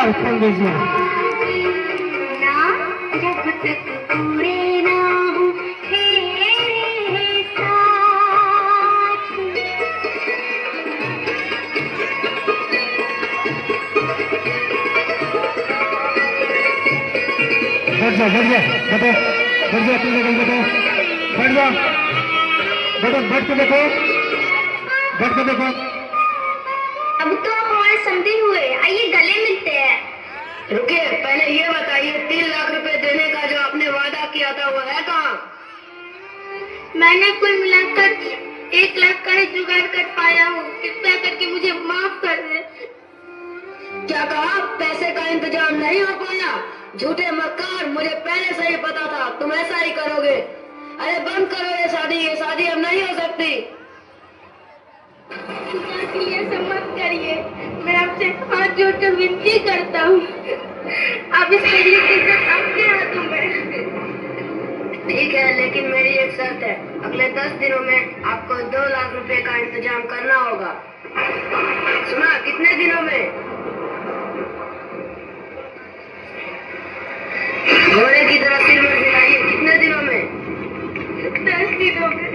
और खोल दीजिए। ना जब तक पूरे ना हो तेरे साथ। बैठ जाओ, बैठ जाओ, बैठो, बैठ जाओ, तुम लोग बैठो, बैठ जाओ, बैठो, बैठ के देखो, बैठ के देखो। अब तो आप हमारे समझे हुए, आइए गले मिलते हैं। रुकिए, पहले ये बताइए 3 लाख रुपए देने का जो आपने वादा किया था वो है कहाँ? मैंने कुल मिलाकर 1 लाख का ही जुगाड़ कर पाया हूँ, कृपया करके मुझे माफ कर दे। क्या कहा? पैसे का इंतजाम नहीं हो पाया? झूठे मक्कार, मुझे पहले से ही पता था तुम ऐसा ही करोगे। अरे बंद करो ये शादी अब नहीं हो सकती। ऐसा मत करिए, मैं आपसे हाथ जोड़कर विनती करता हूँ। आप इस मेरी इज्जत आपके हाथों में। ठीक है, लेकिन मेरी एक शर्त है, अगले 10 दिनों में आपको 2 लाख रुपए का इंतजाम करना होगा। सुना? कितने दिनों में? घोड़े की तरह सिर में हिलाइए। कितने दिनों में? 10 दिनों में।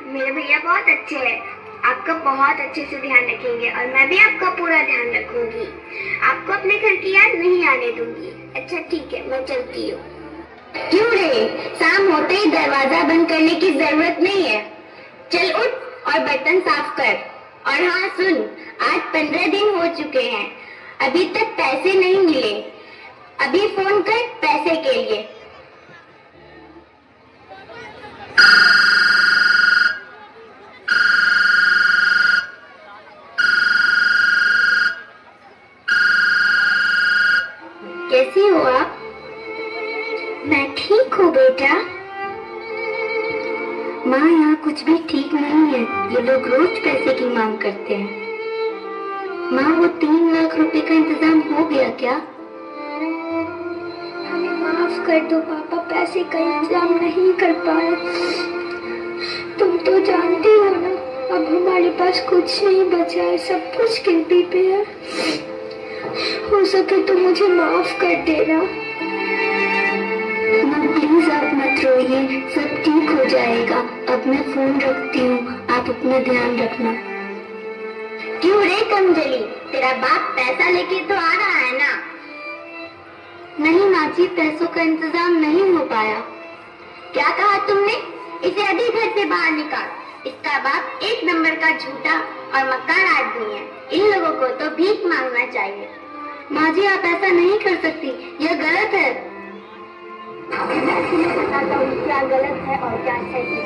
मेरे भैया बहुत अच्छे हैं, आपका बहुत अच्छे से ध्यान रखेंगे और मैं भी आपका पूरा ध्यान रखूंगी। आपको अपने घर की याद नहीं आने दूंगी। अच्छा ठीक है, मैं चलती हूँ। क्यों रे, शाम होते ही दरवाजा बंद करने की जरूरत नहीं है। चल उठ और बर्तन साफ कर। और हाँ सुन, आज 15 दिन हो चुके हैं, अभी तक पैसे नहीं मिले। अभी फोन कर पैसे के लिए। कैसी हो आप? मैं ठीक हूँ बेटा। माँ, यहाँ कुछ भी ठीक नहीं है। ये लोग रोज पैसे की मांग करते हैं। माँ, वो 3 लाख रुपए का इंतजाम हो गया क्या? हमें माफ कर दो पापा, पैसे का इंतजाम नहीं कर पाए। तुम तो जानती हो ना, अब हमारे पास कुछ नहीं बचा है, सब कुछ गिनती पे है। हो सके तो मुझे माफ कर देना। माँ प्लीज आप मत रोइए, सब ठीक हो जाएगा। अब मैं फोन रखती हूँ, आप अपना ध्यान रखना। क्यों रे कमजली, तेरा बाप पैसा लेके तो आ रहा है ना? नहीं माँ जी, पैसों का इंतजाम नहीं हो पाया। क्या कहा तुमने? इसे अभी घर से बाहर निकाल। इसका बाप एक नंबर का झूठा और मक्कार आदमी है। इन लोगों को तो भीख मांगना चाहिए। माँ जी, आप ऐसा नहीं कर सकती, यह गलत है। मैं तुम्हें बताता हूँ क्या गलत है और क्या सही।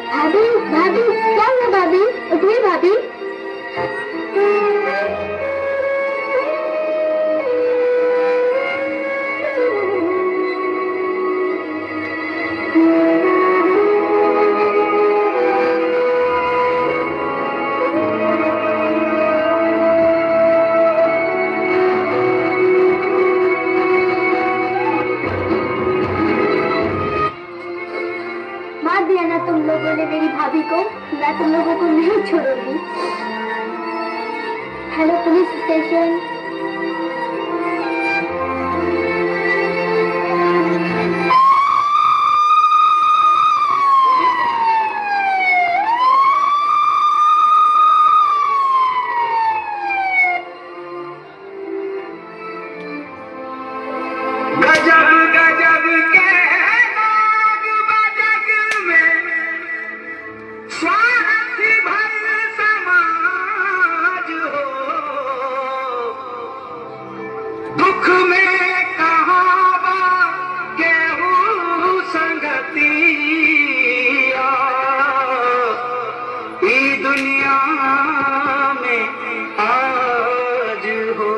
भाभी, भाभी, क्या हुआ भाभी? उठिए भाभी। मार दिया ना तुम लोगों ने मेरी भाभी को, मैं तुम लोगों को नहीं छोड़ूंगी। Hello police station. गजब गजब के नाग बजग में स्वार्थी भर समाज हो। दुख में कहावा गेहूं संगतिया, ई दुनिया में आज हो।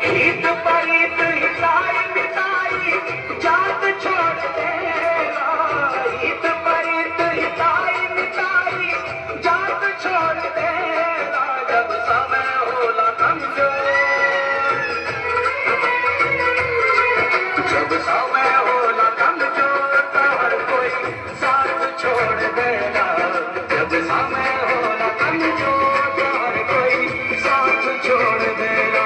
हित परित हिताई मिताई जात छोड़ देला। हित परित हिताई मिताई जात छोड़ देला। जब समय होला कमजोर, जब समय होला कमजोर तो हर कोई साथ छोड़ देला। जब समय होला कमजोर तो हर कोई साथ छोड़ देला।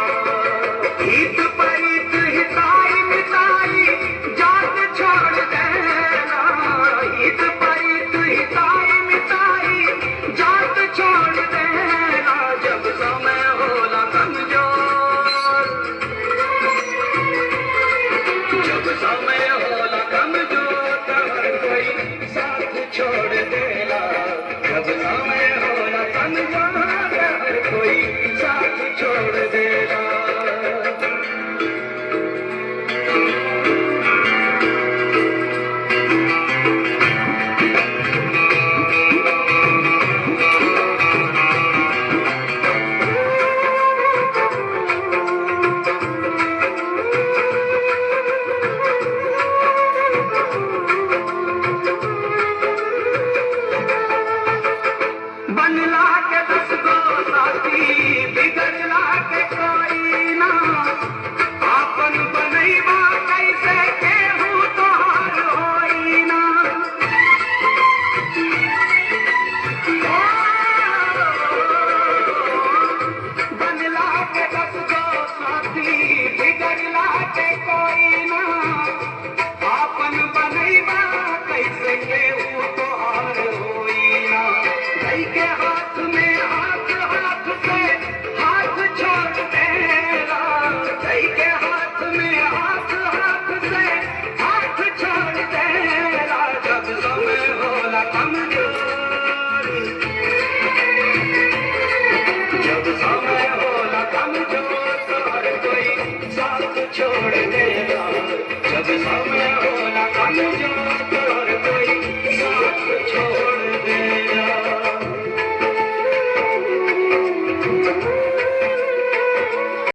हित परित हिताई मिताई जात छोड़ देला। हित परित हिताई मिताई जात छोड़ देला। जब समय होला कमजोर, जब समय होला कमजोर तो हर कोई साथ छोड़ देला। जब समय होला कमजोर तो हर कोई साथ छोड़ देला।